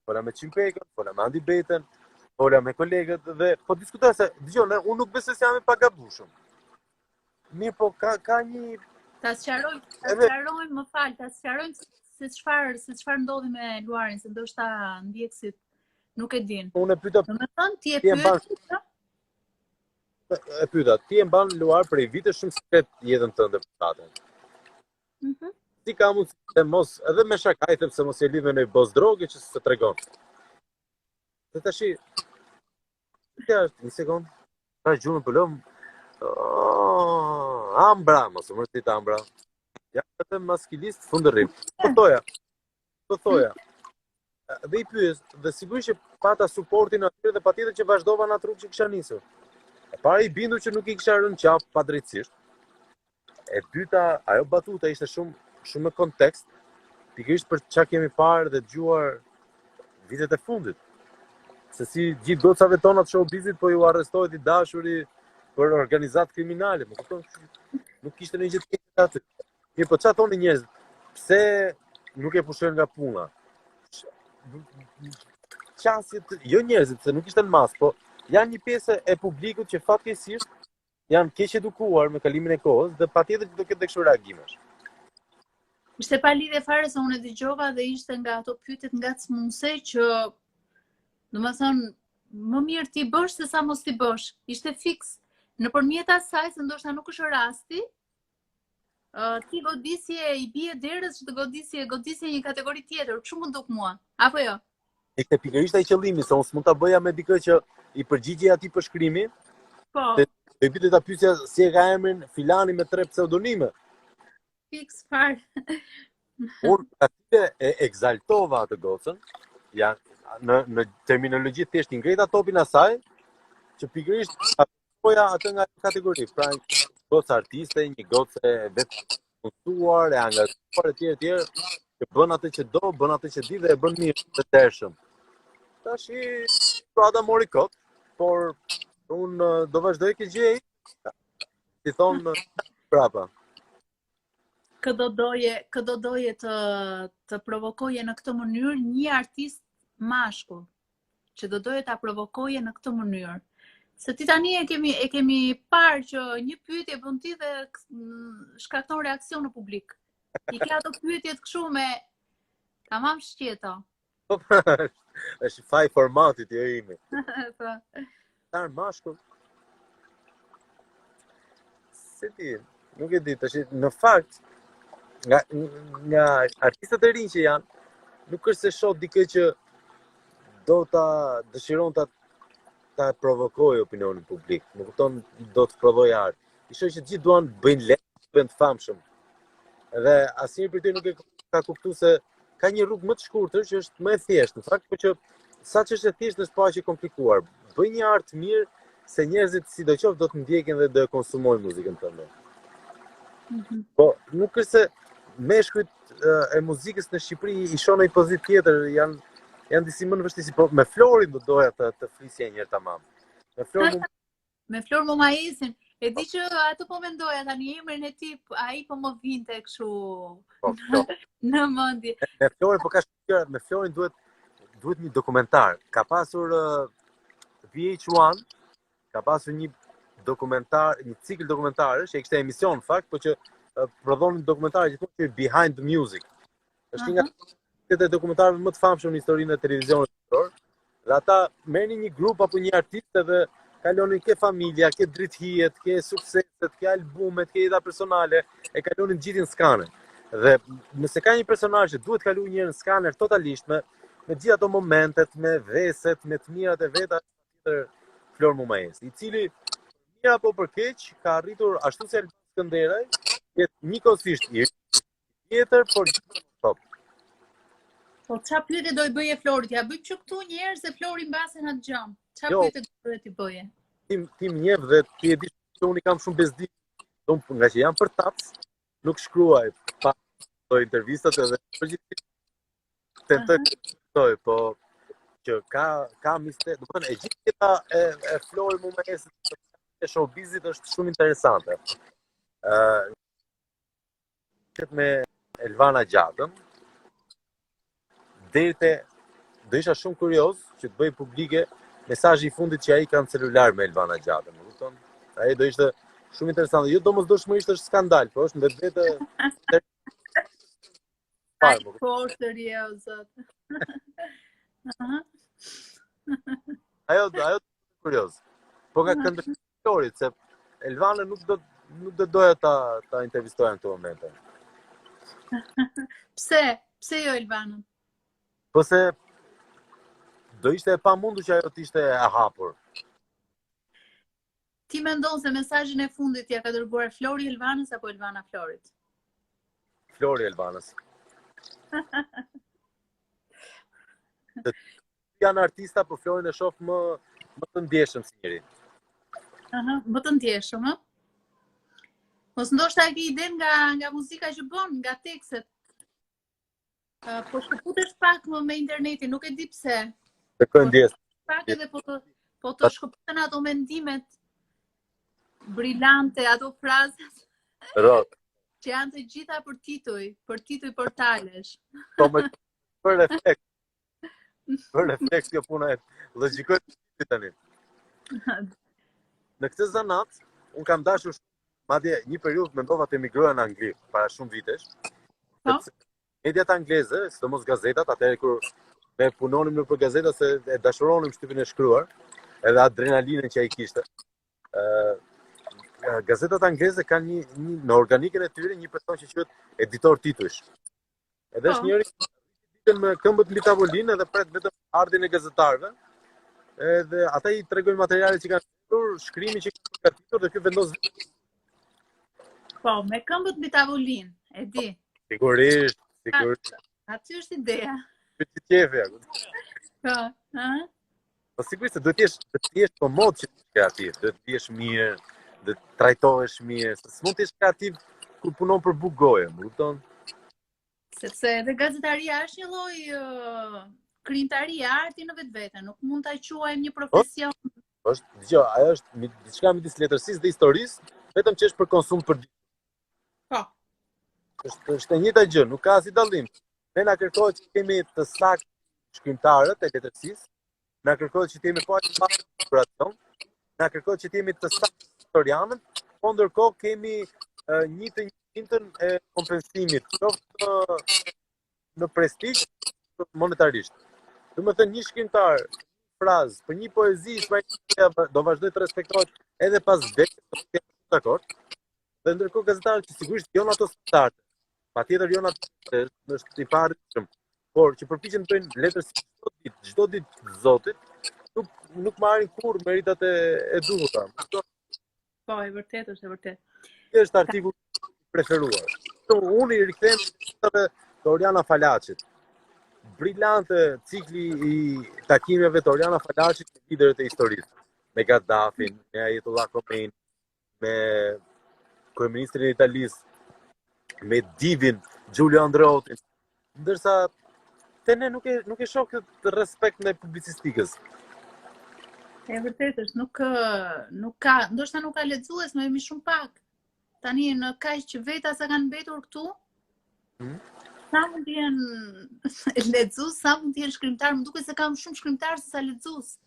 Fola me Qimpekën, fola me Andi Betën, fola me kolegët dhe po diskutoj se dëgjoj, unë nuk besoj se jam i pagabueshëm. Mirë, po ka një Ta sqarojmë, më fal, ta sqarojmë se çfarë ndodhi me Luarin, se ndoshta ndjekësit nuk e din. Unë e pyeta. Domethënë ti e pyet. E pyeta, ti e mban Luar për vite shumë sekret jetën tënde private. Si ka mundësi se mos, edhe me shaka i them se mos e lidh me një bos droge që se tregon. Dhe tashi, një sekond, ka gjunën për lëm, Ambra, mos më rëtit Ambra. Ja, vetëm maskilist fundërrim. Po thoja. Dhe i pyes, dhe sigurisht që pata suportin atyre dhe patjetër që vazhdova në atë rrugë që kisha nisur. E para i bindur që nuk i kisha rënë qafë padrejtësisht. E dyta, ajo batuta ishte shumë me kontekst, pikërisht për çka kemi parë dhe dëgjuar vitet e fundit. Se si gjithë gocave tona të showbizit po ju arrestohet i dashuri për organizat kriminale, më kupton? Nuk kishte një gjë tjetër aty. Mirë, po çfarë thonë njerëz? Pse nuk e pushojnë nga puna? Qasjet, jo njerëzit, se nuk ishte në mas, po janë një pjesë e publikut që fatkeqësisht janë keq edukuar me kalimin e kohës dhe patjetër do ketë kështu reagimesh. Ishte pa lidhje fare se unë e dëgjova dhe ishte nga ato pyetjet ngacmuese që domethënë më mirë ti bësh se sa mos ti bësh. Ishte fiks nëpërmjet asaj se ndoshta nuk është rasti. Ti godisje i bie derës që të godisje një kategori tjetër, kështu më duk mua. Apo jo? Ishte pikërisht ai qëllimi, se unë s'mund ta bëja me dikë që i përgjigjej atij për shkrimin. Po. Dhe pyetja ta pyesja si e ka emrin filani me 3 pseudonime. Fiks fare. Unë aty e egzaltova atë gocën, në terminologji thjesht i ngreta topin asaj, që pikërisht apoja atë nga kategori, pra goca artiste, një gocë vetë punësuar, e angazhuar etj, që bën atë që do, bën atë që di dhe e bën mirë të tërshëm. Tashi prada mori kot, por unë do vazhdoj këtë gjë, si thonë prapa. Këdo doje të provokoje në këtë mënyrë një artist mashkull, që do doje ta provokoje në këtë mënyrë. Se ti tani e kemi parë që një pyetje bën ti dhe shkakton reaksion në publik. I ke ato pyetjet kështu me tamam shqeta. Është faj formatit jo imi. Po. Tar mashkull. Se ti, nuk e di, tash në fakt nga artistët e rinj që janë, nuk është se shoh dikë që do ta dëshiron ta provokoj opinionin publik. Më kupton, do të prodhoj art. I shoh që gjithë duan bëjnë lehtë, bëjnë të famshëm. Dhe asnjëri prej tyre nuk e ka kuptuar se ka një rrugë më të shkurtër që është më e thjeshtë. Në fakt, por që sa që është e thjeshtë është pa aq e komplikuar. Bëj një art mirë se njerëzit sidoqoftë do të ndjekin dhe do e konsumojnë muzikën tënde. Po nuk është se meshkujt e muzikës në Shqipëri i shohin në një pozitë tjetër, janë disi më në vështirësi, po me Florin do doja të flisja një herë tamam. Me Flor Momaisin. E di që ato po mendoja tani emrin e tij, ai po më vinte kështu në mendje. Me Florin po ka shkruar, me Florin duhet një dokumentar. Ka pasur VH1, ka pasur një dokumentar, një cikël dokumentarësh, që kishte emision në fakt, por që prodhonin dokumentare që thonë Behind the Music. Është një nga dokumentarëve më të famshëm në historinë e televizionit shqiptar. Dhe ata merrnin një grup apo një artist edhe kalonin ke familja, ke drithijet, ke sukseset, ke albumet, ke jeta personale, e kalonin gjithë në skaner. Dhe nëse ka një personazh që duhet kaluar një herë në skaner totalisht me gjithë ato momentet, me veset, me të mirat e veta, Flor Mumajes, i cili mirë apo për keq ka arritur ashtu si Elvan Skënderaj, jetë njëkohësisht i tjetër, por top. Po ç'a pyetje do i bëje Florit? Ja bëj që këtu një herë se Flori mbase na dëgjon. Ç'a Jo. pyetje do ti bëje? Ti më njeh dhe ti e di se unë kam shumë bezdi. Unë nga që jam për tac, nuk shkruaj pa do intervistat edhe përgjithsisht tentoj, po që ka mister, do të thënë e gjithë jeta e Flori Mumajesit e showbizit është shumë interesante. Me Elvana Gjatën, do isha shumë kurioz që të bëj publike mesazhi i fundit që ai ka në celular me Elvana Gjatën, më kupton? Ai do ishte shumë interesante. Jo domosdoshmërisht është skandal, po është vetë Ai po është o zot. Ajo kurioz. Po nga këndë Florit, se Elvana nuk do doja ta intervistoja në këto momente. Pse jo Elvana? Po se do ishte e pamundur që ajo të ishte e hapur. Ti mendon se mesazhin e fundit ja ka dërguar Flori Elvanës apo Elvana Florit? Flori Elvanës. Janë artista, por Florin e shoh më të ndjeshëm si njëri. Më të ndjeshëm, ë? Mos ndoshta e ke iden nga muzika që bën, nga tekstet. Po shkëputesh pak më me internetin, nuk e di pse. Të këndjes. Pak edhe po të shkëputen ato mendimet brillante, ato frazat. Rot. Që janë të gjitha për tituj portalesh. Po më për efekt. Për efekt kjo puna e logjikoj tani. Në këtë zanat, unë kam dashur madje një periudhë mendova të emigroja në Angli para shumë vitesh. Mediat angleze, sidomos gazetat, atëherë kur ne punonim nëpër gazeta se e dashuronim shtypin e shkruar, edhe adrenalinën që ai kishte. Gazetat angleze kanë në organikën e tyre një person që quhet editor titujsh. Edhe është njëri ditën me këmbët mbi tavolinë edhe pret vetëm ardhin e gazetarëve. Edhe ata i tregojnë materialet që kanë shkruar, shkrimin që kanë gatitur dhe ky vendos. Po, me këmbët mbi tavolinë, e di. Sigurisht. Aty është ideja. Ti qefe. Po, Po sigurisht se duhet të jesh komod që të jesh kreativ, duhet të jesh mirë, dhe të trajtohesh mirë, se s'mund të jesh kreativ kur punon për buk goje, më kupton? Sepse edhe gazetaria është një lloj krijimtarie, arti në vetvete, nuk mund ta quajmë një profesion. Ajo është diçka midis letërsisë dhe historisë, vetëm që është për konsum për ditë. Po. Është e njëjta gjë, nuk ka asnjë dallim. Ne na kërkohet që kemi të saktë shkrimtarët e letërsisë, na kërkohet që jemi pa inspiracion, na kërkohet që jemi të saktë historianët, po ndërkohë kemi një të njëjtën e kompensimit, qoftë në prestigj, monetarisht. Domethënë një shkrimtar frazë për një poezi do vazhdoj të respektohet edhe pas vdekjes, të jemi dakord. Dhe ndërkohë gazetarët që sigurisht janë ato standarde. Patjetër janë ato është i paritshëm, por që përpiqen të bëjnë letër çdo ditë zotit, nuk marrin kurrë meritat e duhura. Po, e vërtetë është, e vërtetë. Ky është artikulli i preferuar. Unë i rikthem të Oriana Falachit. Brillante cikli i takimeve të Oriana Falachit me liderët e historisë, me Gaddafin, me Ayatollah Khomeini, me kryeministrin e Italisë, me divin Giulio Andreotti, ndërsa te ne nuk e shoh këtë respekt ndaj publicistikës. E vërtetë është, nuk ka, ndoshta nuk ka lexues, më jemi shumë pak. Tani në kaq që veta sa kanë mbetur këtu, sa mund të jenë lexues, sa mund të jenë shkrimtar, më duket se kam shumë shkrimtar se sa lexues.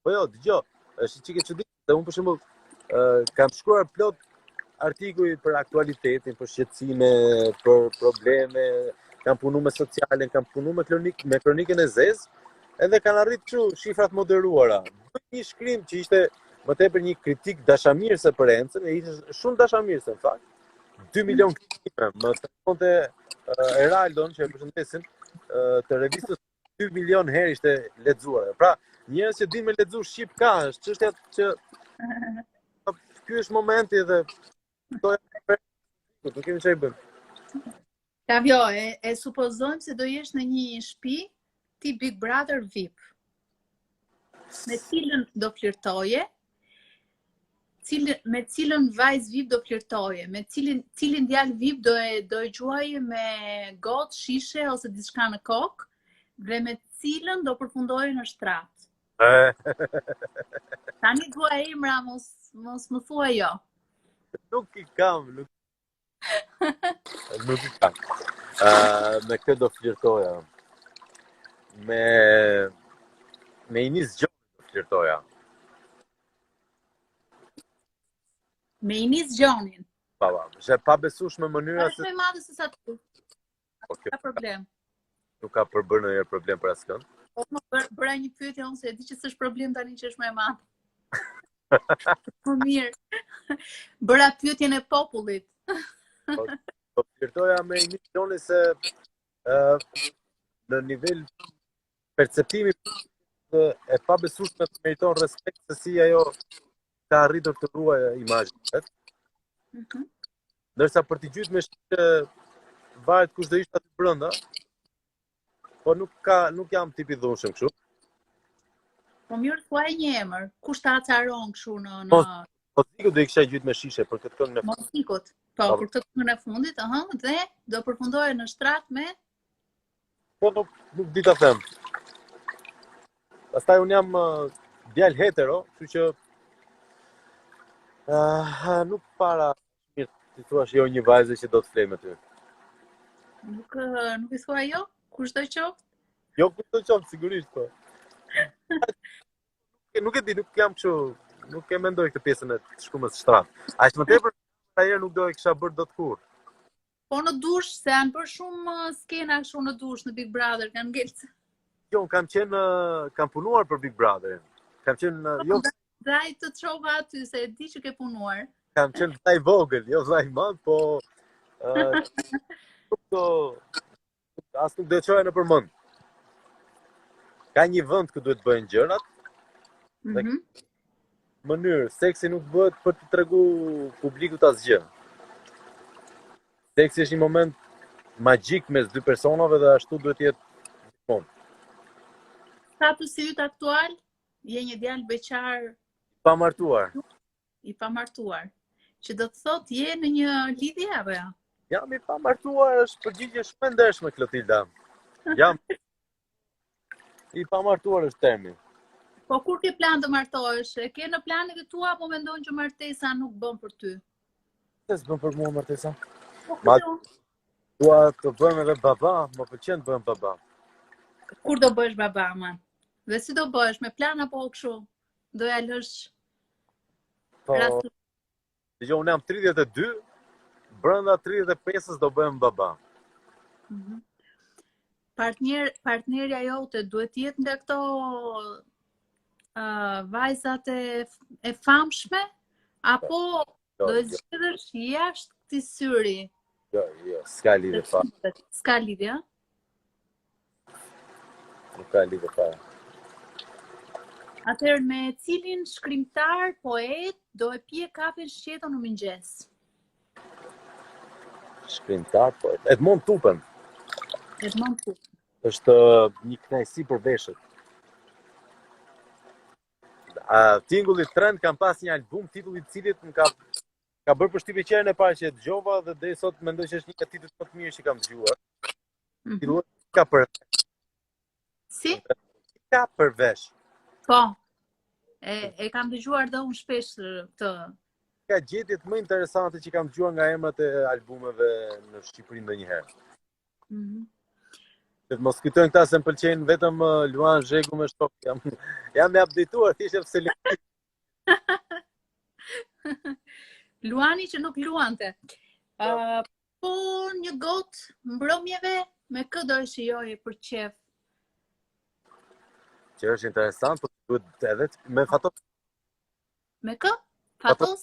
Po jo, dëgjoj, është çike çuditë, se unë për shembull kam shkruar plot artikuj për aktualitetin, për shqetësime, për probleme, kam punu me socialen, kam punu me kronikën e zezë, edhe kanë arritur shifrat moderuara. Një shkrim që ishte më tepër një kritik dashamirëse për Encën, e ishte shumë dashamirëse në fakt. 2 milion kritime, më tregonte Heraldon, që e përshëndesim, të revistës 2 milion herë ishte lexuar. Pra, njerëz që din me lexu shqip ka, është çështja që ky është momenti dhe këto janë nuk kemi çfarë bëjmë. Kavjo, e supozojmë se do jesh në një shtëpi, ti Big Brother VIP. Me cilën do flirtoje? Me cilën vajzë VIP do flirtoje? Me cilin djalë VIP do e gjuaje me gotë, shishe ose diçka në kokë? Dhe me cilën do përfundoje në shtrat? Tani dua emra, mos më thua jo. Nuk i kam, nuk i kam. Me këtë do flirtoja. Me Inis Gjonin do flirtoja. Me Inis Gjonin? Baba, është e pabesueshme mënyra se... Është me madhe se sa tu. Ka problem. Nuk ka përbërë ndonjëherë problem për askën. Po më bëra një pyetje unë se e di që s'është problem tani që është më e madh. Po mirë. Bëra pyetjen e popullit. Po flirtoja me Inis Gjonin se në nivel perceptimi e pabesueshme të meriton respekt se si ajo ka arritur të ruajë imazhin vet. Ndërsa për t'i gjyt me shqipë varet kush do ishte aty brenda, po nuk jam tip i dhunshëm kështu. Po mirë thuaj një emër, kush ta acaron kështu në Mozikut do i kisha gjyt me shishe për këtë këngën e fundit. Mozikut. Po, për këtë këngën e fundit, dhe do përfundoje në shtrat me Po nuk di ta them. Pastaj un jam djalë hetero, kështu që nuk para mirë ti thua jo një vajzë që do të flej me ty. Nuk i thua jo? Kush do qoftë? Jo, kush do qoftë, sigurisht po. Nuk e di, nuk jam kështu, nuk e mendoj këtë pjesën e shkumës shtrat. Aq më tepër ajër nuk do e kisha bërë dot kurrë. Po në dush, se janë bërë shumë skena kështu në dush në Big Brother, kanë ngelë. Jo, kam punuar për Big Brother. Kam qenë jo Daj të çova aty se e di që ke punuar. Kam qenë vllai vogël, jo vllai i madh, po as nuk do të çoja në përmend. Ka një vend ku duhet bëhen gjërat. Mënyrë, seksi nuk bëhet për të treguar publikut asgjë. Seksi është një moment magjik mes dy personave dhe ashtu duhet të jetë gjithmonë. Statusi yt aktual, je një djalë beqar i pamartuar, që do të thotë je në një lidhje apo jo? Jam i pamartuar, është përgjigje shumë e ndershme, Klotilda. Jam i pamartuar është termi. Po kur ke plan të martohesh? E ke në planet e tua apo mendon që martesa nuk bën për ty? Se s'bën për mua martesa. Po dua të bëhem edhe baba, më pëlqen të bëhem baba. Kur do bëhesh baba, man? Dhe si do bëhesh, me plan apo kështu? Do ja lësh? Po. Dgjoj, unë jam 32, brenda 35-s do bëhem baba. Partnerja jote duhet jetë nga këto vajzat e famshme, apo do e zgjidhësh jashtë këtij syri? Jo, s'ka lidhje fare. S'ka lidhje? Nuk ka lidhje fare. Atëherë me cilin shkrimtar, poet do e pije kafen shqeto në mëngjes? Shkrimtar, poet. Edmond Tupen. Edmond Tupen. Është një kënaqësi për veshët. Tingulli Trend kam pas një album, titulli i cilit më ka bërë përshtypje qerën e parë që e dëgjova dhe deri sot mendoj që është një nga titujt më të mirë që kam dëgjuar. Titulli ka për Si? Ka për vesh. Po. E kam dëgjuar dhe unë shpesh këtë. Ka gjetjet më interesante që kam dëgjuar nga emrat e albumeve në Shqipëri ndonjëherë. Se mos kujtojnë këta se më pëlqejnë vetëm Luan Zhegu me shtok. Jam e updateuar, thjesht pse Luani që nuk luante. Po një gotë mbrëmjeve, me kë do e shijoje për qef? Që është interesant, po duhet edhe me Fatos. Me kë? Fatos?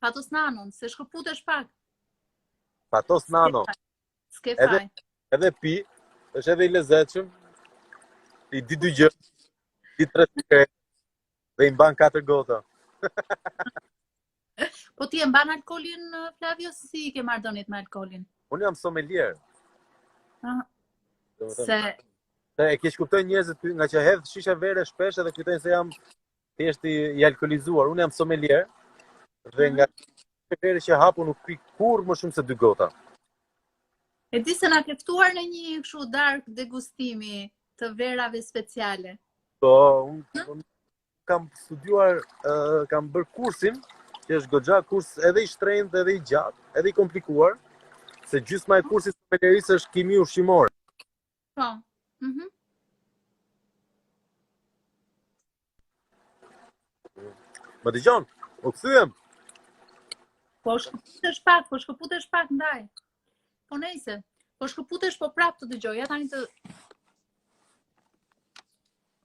Fatos Nanon, se shkëputesh pak. Fatos Nano. S'ke faj. Edhe pi, është edhe i lezetshëm. I di dy gjë. Ti 3 sigaret dhe i mban 4 gota. Po ti e mban alkolin, Flavio, si ke marrëdhëniet me alkolin? Unë jam sommelier. Ah, Domethënë, se e keq kuptojnë njerëzit nga që hedh shisha vere shpesh edhe kujtojnë se jam thjesht i alkolizuar. Unë jam sommelier dhe nga shisha vere që hapu nuk pi kurrë më shumë se 2 gota. e di se na ke ftuar në një kështu dark degustimi të verave speciale. Po, unë kam studiuar, kam bërë kursin, që është goxha kurs edhe i shtrenjtë, edhe i gjatë, edhe i komplikuar, se gjysma e kursit sommelierisë është kimi ushqimore. Po. Mhm. Më dëgjon? U kthyem. Po shkëputesh pak ndaj. Po nejse. Po shkëputesh po prap të dëgjoj. Ja tani të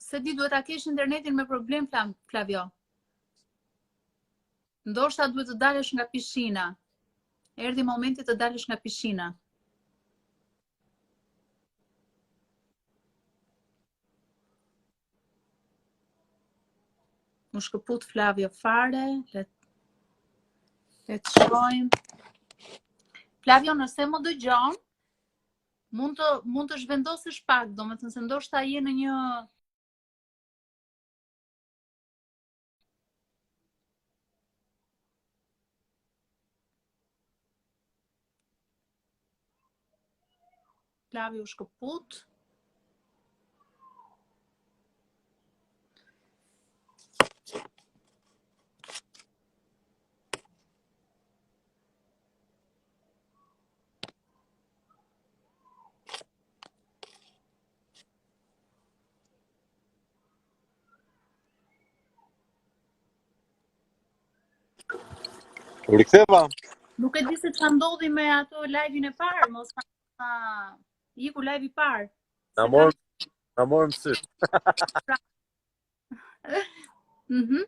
se di duhet ta kesh internetin me problem, Flavio. Ndoshta duhet të dalësh nga pishina. Erdhi momenti të dalësh nga pishina. Më shkëput Flavio fare. Le të shojmë. Flavio, nëse më dëgjon, mund të zhvendosësh pak, domethënë se ndoshta je në një Flavio shkëput. U riktheva. Nuk e di se çfarë ndodhi me ato live-in e parë, mos iku live i parë. Na morëm syt. Mhm.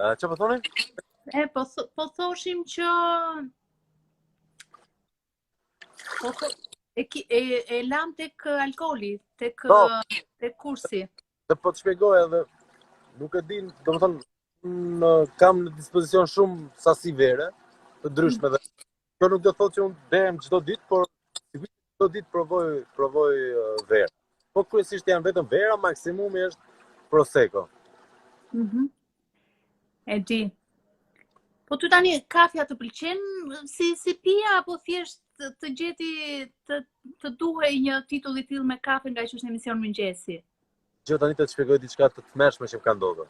Çfarë po thonin? Po thoshim që e lam tek alkoli, tek kursi. Dhe po të shpjegoj edhe, nuk e din, domethënë kam në dispozicion shumë sasi vere të ndryshme dhe kjo nuk do të thotë që unë derem çdo ditë, por sigurisht çdo ditë provoj verë. Po kryesisht janë vetëm vera, maksimumi është prosecco. Mhm. E di. Po ty tani kafja të pëlqen si pija apo thjesht të gjeti të duhej një titull i tillë me kafe nga që është në emision mëngjesi? Gjë tani të shpjegoj diçka të tmerrshme që më ka ndodhur.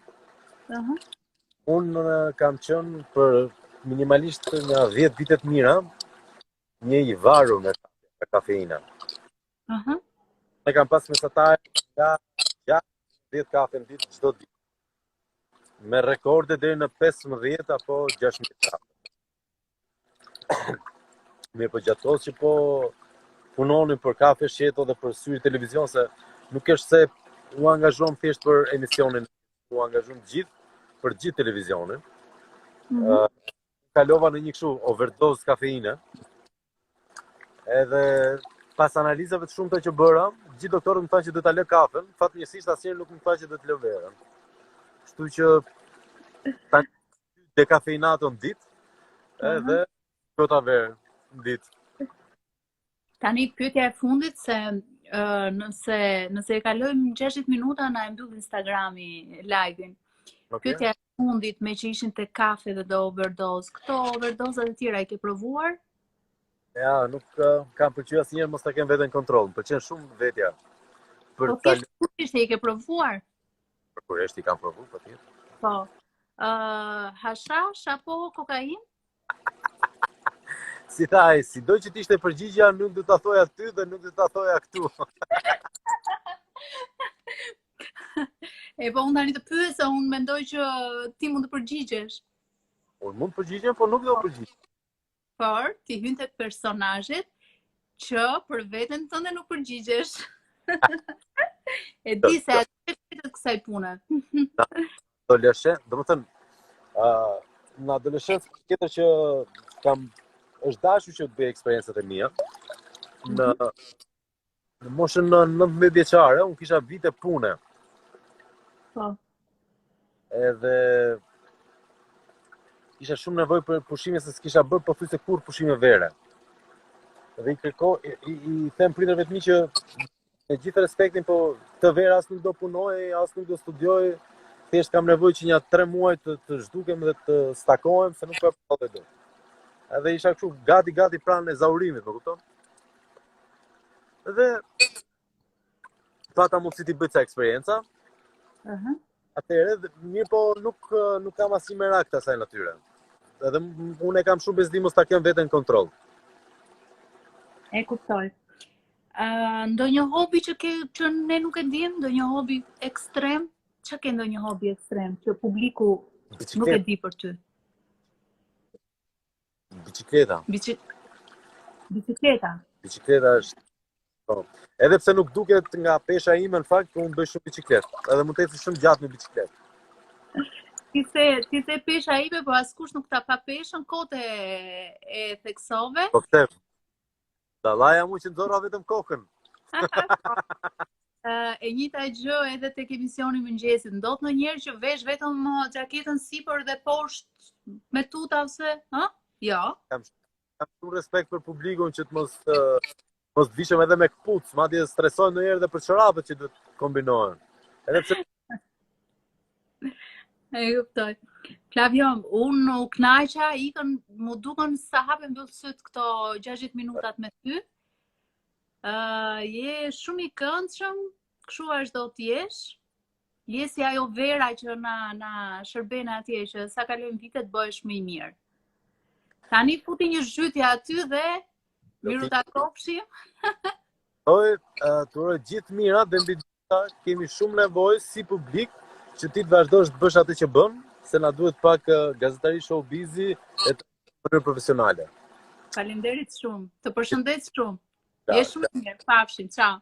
Unë kam qenë për minimalisht nga 10 vite të mira një i varur me kafeina. Ne kam pas mesatar nga 10 kafe në ditë çdo ditë. Me rekorde deri në 15 apo 16 kafe. Mirë, po gjatë kohës që po punonin për kafe sheto dhe për syri televizion, se nuk është se u angazhom thjesht për emisionin, u angazhom për gjithë televizionin. Kalova në një kështu overdose kafeine. Edhe pas analizave të shumta që bëra, gjithë doktorët më thanë që do ta lë kafen, fatmirësisht asnjëherë nuk më tha që do të lë verën. Kështu që tani dekafeinato në ditë, edhe këta verë në ditë. Tani pyetja e fundit se nëse e kalojmë 60 minuta na e mbyll Instagrami live-in. Pyetja e fundit me që ishin te kafe dhe do overdose. Këto overdozat e tjera i ke provuar? Ja, nuk kam pëlqyer asnjëherë mos ta kem veten kontroll. Më pëlqen shumë vetja. Po thjesht i ke provuar? Përkurisht i kam provuar, patjetër. Po. Hashash apo kokainë? Si thaj, si do që t'ishte përgjigja, nuk do t'a thoja ty dhe nuk do t'a thoja këtu. Po unë tani të pyes se unë mendoj që ti mund të përgjigjesh. Unë mund të përgjigjem, po nuk do përgjigjem. Por ti hyn tek personazhet që për veten tënde nuk përgjigjesh. E di se atë të kësaj pune. Adolescent, domethënë në adoleshencë tjetër që është dashur që të bëj eksperiencat e mia. Në moshën 19 vjeçare, unë kisha vite pune. Po. Edhe kisha shumë nevojë për pushime se s'kisha bërë pothuajse kur pushime vere. Dhe i them prindërve të mi që me gjithë respektin, po këtë verë as nuk do punoj, as nuk do studioj, thjesht kam nevojë që një 3 muaj të zhdukem dhe të stakohem, se nuk po e prodhoj dot. Edhe isha kështu gati pranë ezaurimit, më kupton? Dhe pata mundësi t'i bëj ca eksperienca. Atëherë, mirë po nuk kam asnjë merak të asaj natyre. Edhe unë e kam shumë bezdi mos ta kem veten kontroll. E kuptoj. Ndonjë hobi që ne nuk e dim, ndonjë hobi ekstrem? Çka ke ndonjë hobi ekstrem që publiku nuk e di për ty? Bicikleta. Bicikleta. Bicikleta është. Po. Edhe pse nuk duket nga pesha ime, në fakt, unë bëj shumë bicikletë. Edhe mund të eci shumë gjatë me bicikletë. Ti the pesha ime, po askush nuk ta pa peshën, kote e theksove. Po këtë. Dallaja mu që nxorra vetëm kokën. E njëjta gjë edhe tek emisioni mëngjesit. Ndodh ndonjëherë që vesh vetëm xhaketën sipër dhe poshtë me tuta ose, ha? Jo. Kam shumë respekt për publikun që të mos vishem edhe me kpuc, madje stresoj ndonjëherë edhe për çorapet që duhet kombinohen. Edhe pse e kuptoj. Flavio, unë u kënaqa, mu duken sa hapen mbyll syt këto 60 minutat me ty. Je shumë i këndshëm, kështu është do t'jesh. Je si ajo vera që na shërben atje, që sa kalojnë vitet bëhesh më i mirë. Tani futi një zhytje aty dhe miru ta kopshim. Të uroj gjithë mirat dhe mbi gjitha kemi shumë nevojë si publik që ti të vazhdosh të bësh atë që bën, se na duhet pak gazetari showbizi e të mënyrë profesionale. Faleminderit shumë. Të përshëndet shumë. Je shumë mirë. Pafshim. Ciao.